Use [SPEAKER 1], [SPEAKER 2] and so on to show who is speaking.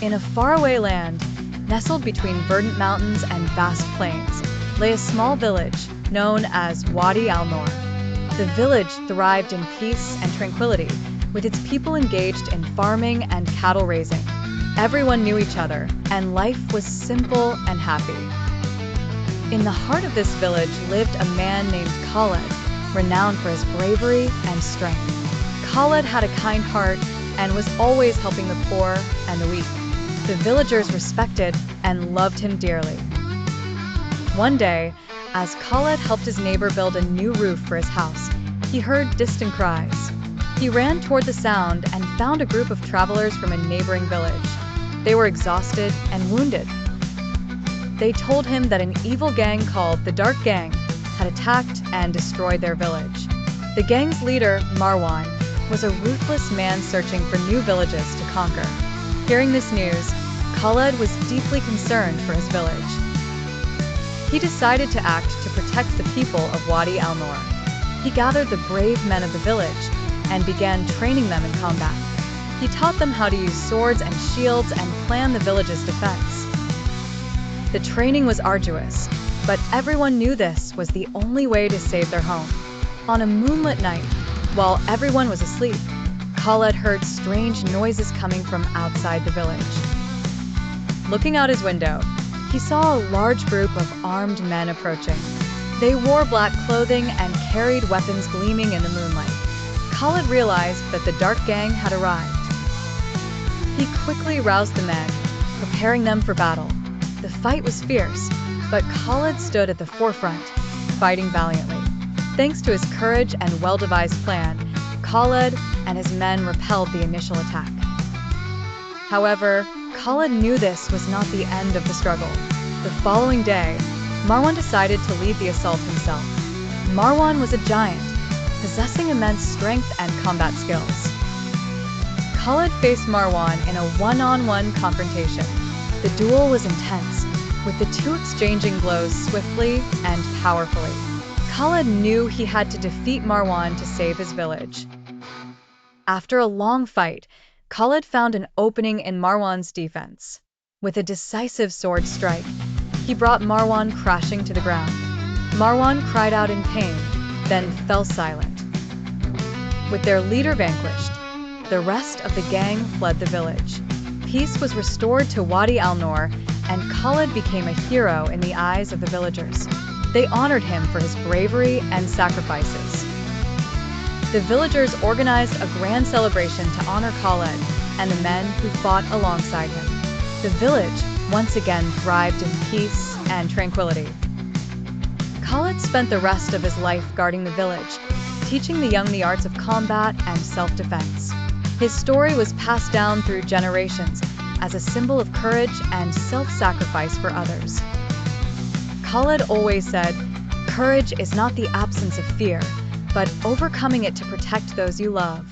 [SPEAKER 1] In a faraway land, nestled between verdant mountains and vast plains, lay a small village known as Wadi Al-Noor. The village thrived in peace and tranquility, with its people engaged in farming and cattle raising. Everyone knew each other, and life was simple and happy. In the heart of this village lived a man named Khaled, renowned for his bravery and strength. Khaled had a kind heart and was always helping the poor and the weak. The villagers respected and loved him dearly. One day, as Khaled helped his neighbor build a new roof for his house, he heard distant cries. He ran toward the sound and found a group of travelers from a neighboring village. They were exhausted and wounded. They told him that an evil gang called the Dark Gang had attacked and destroyed their village. The gang's leader, Marwan, was a ruthless man searching for new villages to conquer. Hearing this news, Khaled was deeply concerned for his village. He decided to act to protect the people of Wadi Al-Noor. He gathered the brave men of the village and began training them in combat. He taught them how to use swords and shields and plan the village's defense. The training was arduous, but everyone knew this was the only way to save their home. On a moonlit night, while everyone was asleep, Khaled heard strange noises coming from outside the village. Looking out his window, he saw a large group of armed men approaching. They wore black clothing and carried weapons gleaming in the moonlight. Khaled realized that the Dark Gang had arrived. He quickly roused the men, preparing them for battle. The fight was fierce, but Khaled stood at the forefront, fighting valiantly. Thanks to his courage and well-devised plan, Khaled and his men repelled the initial attack. However, Khaled knew this was not the end of the struggle. The following day, Marwan decided to lead the assault himself. Marwan was a giant, possessing immense strength and combat skills. Khaled faced Marwan in a one-on-one confrontation. The duel was intense, with the two exchanging blows swiftly and powerfully. Khaled knew he had to defeat Marwan to save his village. After a long fight, Khaled found an opening in Marwan's defense. With a decisive sword strike, he brought Marwan crashing to the ground. Marwan cried out in pain, then fell silent. With their leader vanquished, the rest of the gang fled the village. Peace was restored to Wadi Al-Noor, and Khaled became a hero in the eyes of the villagers. They honored him for his bravery and sacrifices. The villagers organized a grand celebration to honor Khaled and the men who fought alongside him. The village once again thrived in peace and tranquility. Khaled spent the rest of his life guarding the village, teaching the young the arts of combat and self-defense. His story was passed down through generations as a symbol of courage and self-sacrifice for others. Khaled always said, "Courage is not the absence of fear, but overcoming it to protect those you love."